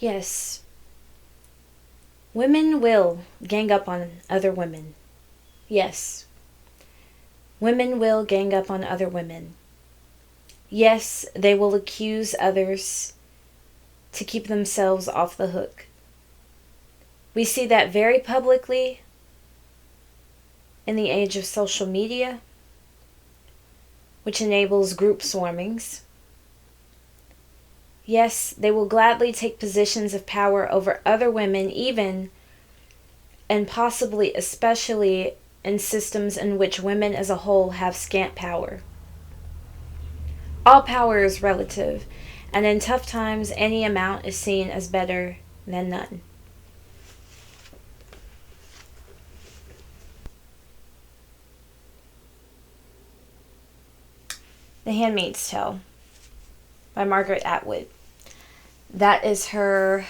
Yes, women will gang up on other women. Yes, women will gang up on other women. Yes, they will accuse others to keep themselves off the hook. We see that very publicly in the age of social media, which enables group swarmings. Yes, they will gladly take positions of power over other women, even and possibly especially in systems in which women as a whole have scant power. All power is relative, and in tough times, any amount is seen as better than none. The Handmaid's Tale by Margaret Atwood. That is her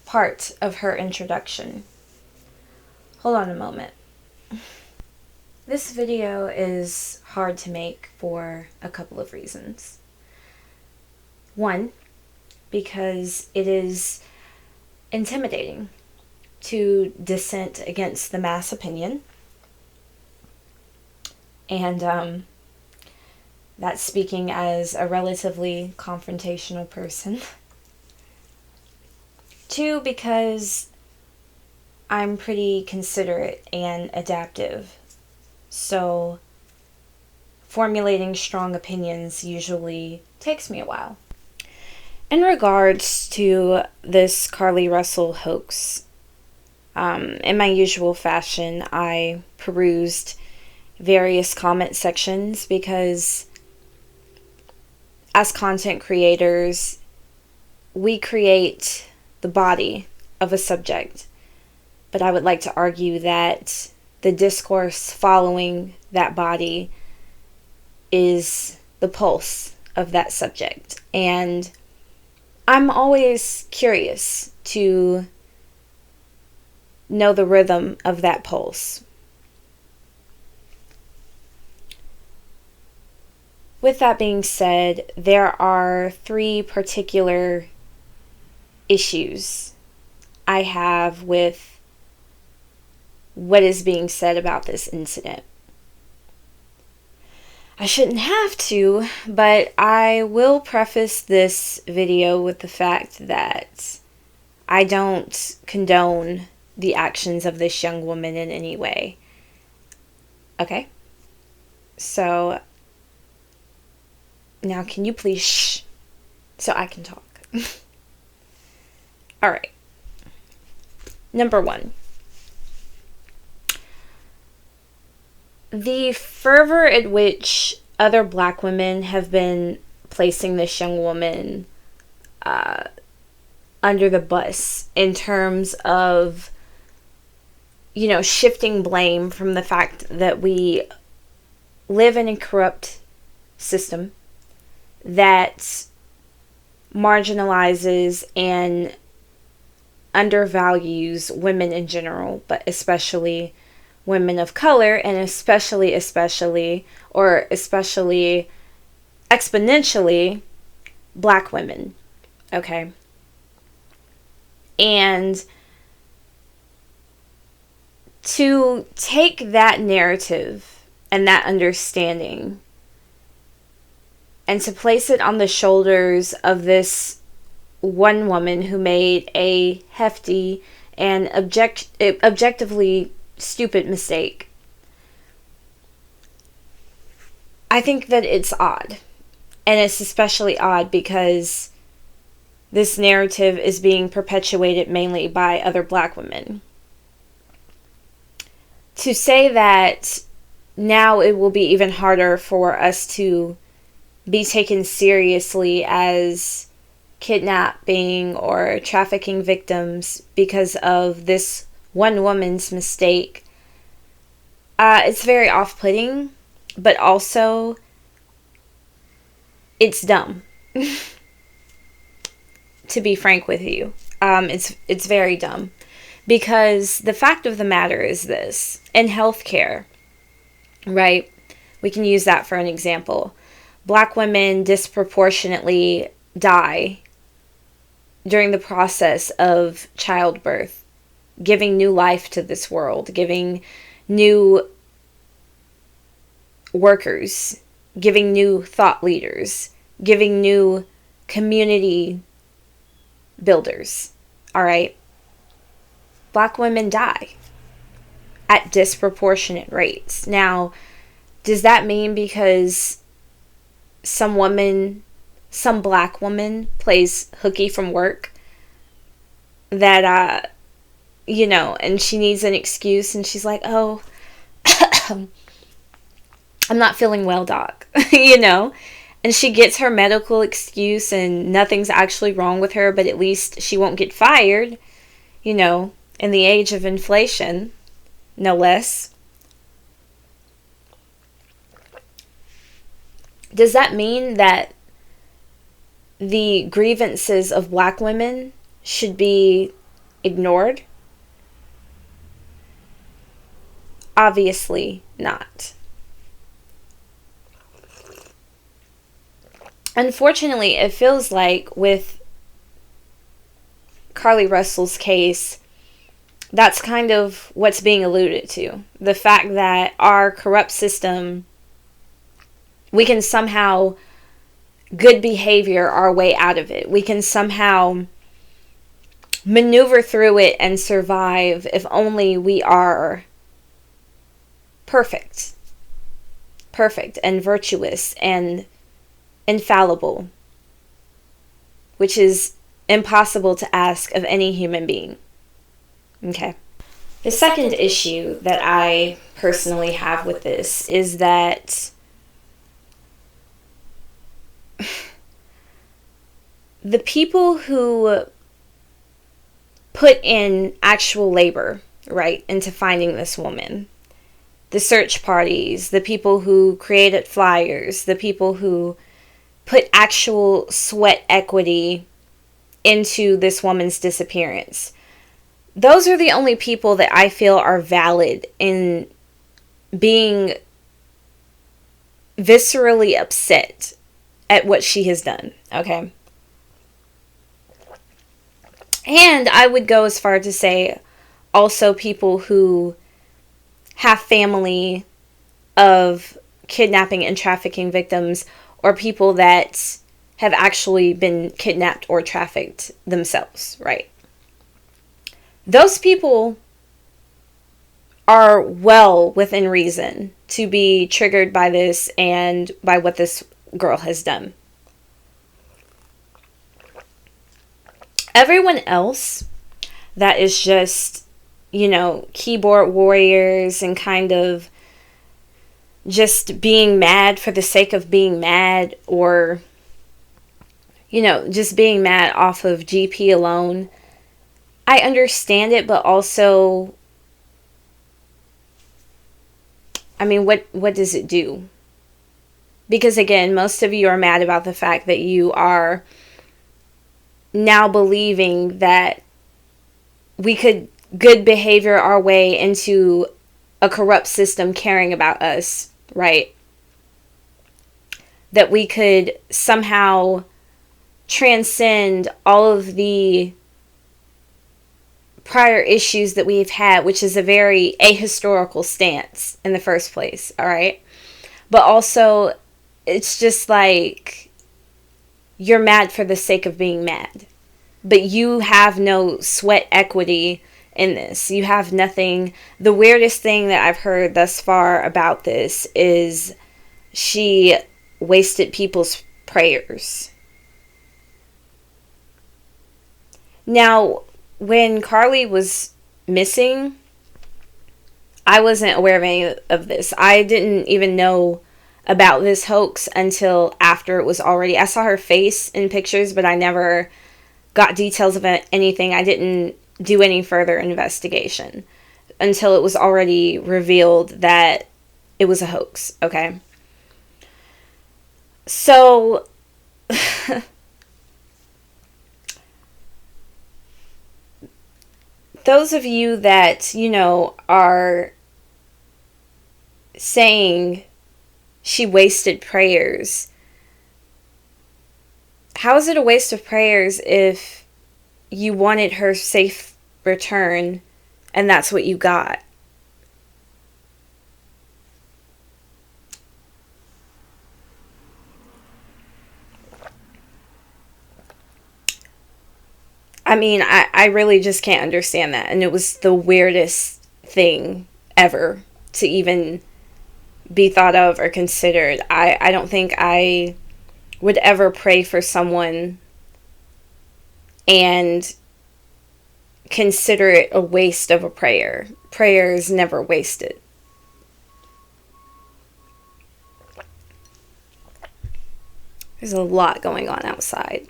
part of her introduction. Hold on a moment. This video is hard to make for a couple of reasons. One, because it is intimidating to dissent against the mass opinion. And that's speaking as a relatively confrontational person. Two, because I'm pretty considerate and adaptive. So formulating strong opinions usually takes me a while. In regards to this Carlee Russell hoax, in my usual fashion, I perused various comment sections because as content creators, we create the body of a subject. But I would like to argue that the discourse following that body is the pulse of that subject. And I'm always curious to know the rhythm of that pulse. With that being said, there are 3 particular issues I have with what is being said about this incident. I shouldn't have to, but I will preface this video with the fact that I don't condone the actions of this young woman in any way. Okay? So, now can you please shh, so I can talk? Alright. Number 1. The fervor at which other black women have been placing this young woman under the bus in terms of, shifting blame from the fact that we live in a corrupt system that marginalizes and undervalues women in general, but especially women of color, and especially exponentially black women. Okay? And to take that narrative and that understanding and to place it on the shoulders of this one woman who made a hefty and objectively stupid mistake, I think that it's odd. And it's especially odd because this narrative is being perpetuated mainly by other black women. To say that now it will be even harder for us to be taken seriously as kidnapping or trafficking victims because of this one woman's mistake, it's very off-putting, but also it's dumb. To be frank with you, it's very dumb, because the fact of the matter is this: in healthcare, right? We can use that for an example. Black women disproportionately die during the process of childbirth, giving new life to this world, giving new workers, giving new thought leaders, giving new community builders. All right? Black women die at disproportionate rates. Now, does that mean because some black woman plays hooky from work that, and she needs an excuse and she's like, oh, I'm not feeling well, doc, and she gets her medical excuse and nothing's actually wrong with her, but at least she won't get fired, in the age of inflation, no less. Does that mean that the grievances of black women should be ignored? Obviously not. Unfortunately, it feels like with Carlee Russell's case, that's kind of what's being alluded to. The fact that our corrupt system, we can somehow good behavior our way out of it. We can somehow maneuver through it and survive if only we are perfect and virtuous and infallible, which is impossible to ask of any human being. Okay. The second issue that I personally have with this is that the people who put in actual labor, right, into finding this woman, the search parties, the people who created flyers, the people who put actual sweat equity into this woman's disappearance, those are the only people that I feel are valid in being viscerally upset at what she has done, okay? And I would go as far to say also people who have family of kidnapping and trafficking victims, or people that have actually been kidnapped or trafficked themselves, right? Those people are well within reason to be triggered by this and by what this girl has done. Everyone else that is just, keyboard warriors and kind of just being mad for the sake of being mad, or, just being mad off of GP alone, I understand it, but also, what does it do? Because again, most of you are mad about the fact that you are now believing that we could good behavior our way into a corrupt system caring about us, right? That we could somehow transcend all of the prior issues that we've had, which is a very ahistorical stance in the first place, all right? But also, it's just like you're mad for the sake of being mad. But you have no sweat equity in this. You have nothing. The weirdest thing that I've heard thus far about this is she wasted people's prayers. Now, when Carlee was missing, I wasn't aware of any of this. I didn't even know about this hoax until after it was already... I saw her face in pictures, but I never got details of anything. I didn't do any further investigation until it was already revealed that it was a hoax, okay? So... those of you that, are saying she wasted prayers, how is it a waste of prayers if you wanted her safe return, and that's what you got. I mean, I really just can't understand that. And it was the weirdest thing ever to even be thought of or considered. I don't think I would ever pray for someone and consider it a waste of a prayer. Prayer is never wasted. There's a lot going on outside.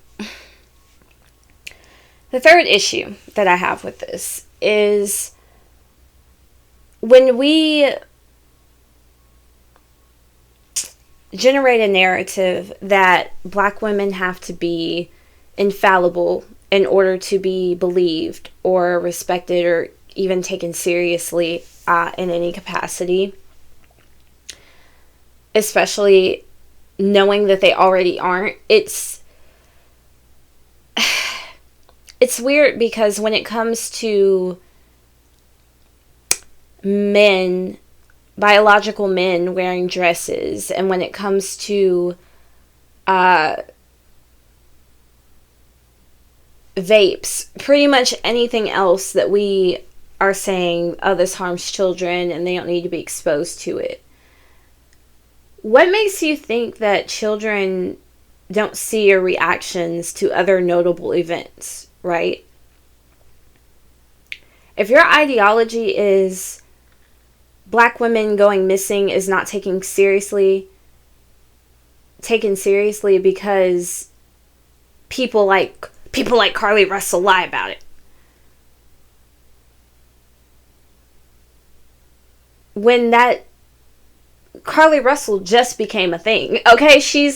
The third issue that I have with this is when we generate a narrative that Black women have to be infallible in order to be believed or respected or even taken seriously in any capacity, especially knowing that they already aren't. It's weird because when it comes to men, biological men wearing dresses, and when it comes to vapes, pretty much anything else that we are saying, oh, this harms children and they don't need to be exposed to it. What makes you think that children don't see your reactions to other notable events, right? If your ideology is Black women going missing is not taken seriously because people like Carlee Russell lie about it. When that Carlee Russell just became a thing, okay? She's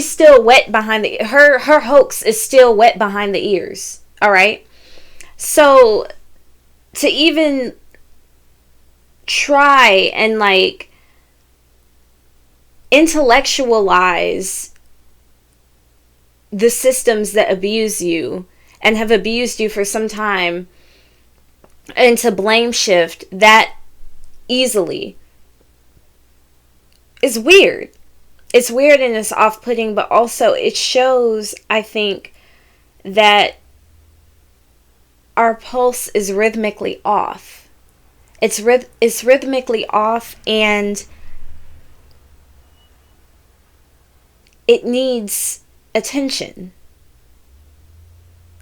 still wet behind her hoax is still wet behind the ears, all right? So to even try and intellectualize the systems that abuse you and have abused you for some time, and to blame shift that easily is weird. It's weird and it's off-putting, but also it shows, I think, that our pulse is rhythmically off. It's rhythmically off, and it needs attention.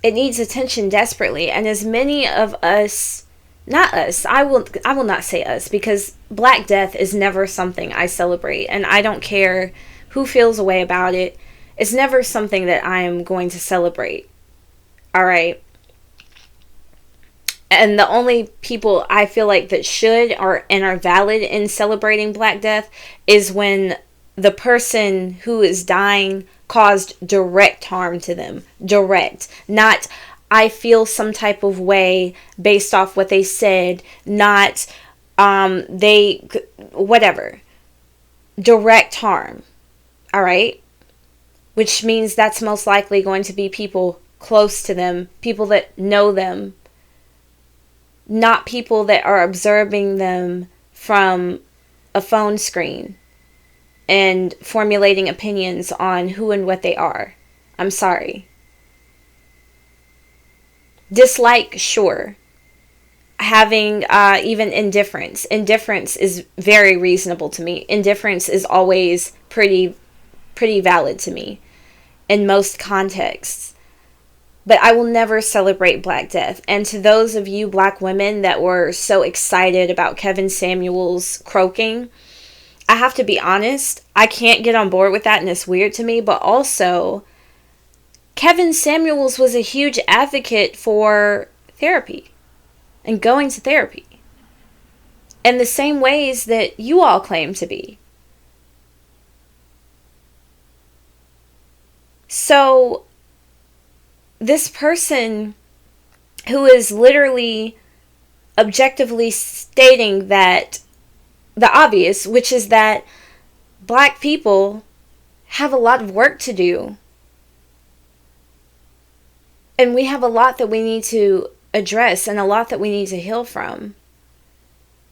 It needs attention desperately. And as many of us, not us, I will not say us, because Black Death is never something I celebrate, and I don't care who feels a way about it. It's never something that I am going to celebrate. All right. And the only people I feel like that should are valid in celebrating Black Death is when the person who is dying caused direct harm to them. Direct. Not, I feel some type of way based off what they said. Not, whatever. Direct harm. All right? Which means that's most likely going to be people close to them. People that know them. Not people that are observing them from a phone screen and formulating opinions on who and what they are. I'm sorry. Dislike, sure. Having even indifference. Indifference is very reasonable to me. Indifference is always pretty valid to me in most contexts. But I will never celebrate Black Death. And to those of you Black women that were so excited about Kevin Samuels croaking, I have to be honest, I can't get on board with that, and it's weird to me. But also, Kevin Samuels was a huge advocate for therapy and going to therapy in the same ways that you all claim to be. So this person who is literally objectively stating that the obvious, which is that Black people have a lot of work to do And we have a lot that we need to address and a lot that we need to heal from.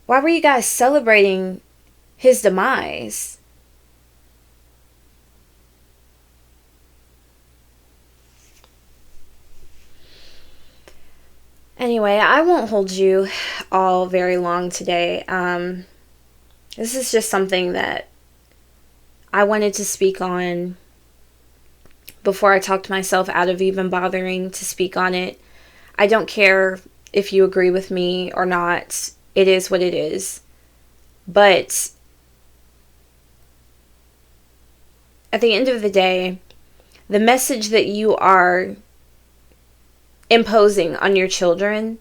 Why were you guys celebrating his demise? Anyway, I won't hold you all very long today. This is just something that I wanted to speak on before I talked myself out of even bothering to speak on it. I don't care if you agree with me or not. It is what it is. But at the end of the day, the message that you are imposing on your children,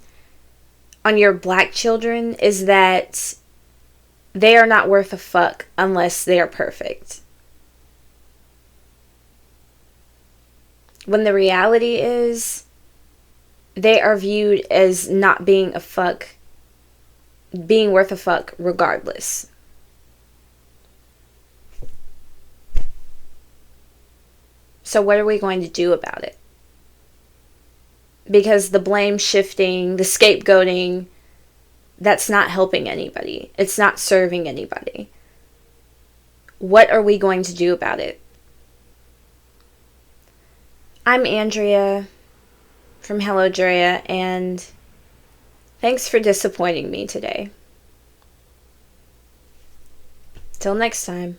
on your black children, is that they are not worth a fuck unless they are perfect. When the reality is, they are viewed as not being worth a fuck regardless. So what are we going to do about it? Because the blame shifting, the scapegoating, that's not helping anybody. It's not serving anybody. What are we going to do about it? I'm Andrea from Hello Drea, and thanks for disappointing me today. Till next time.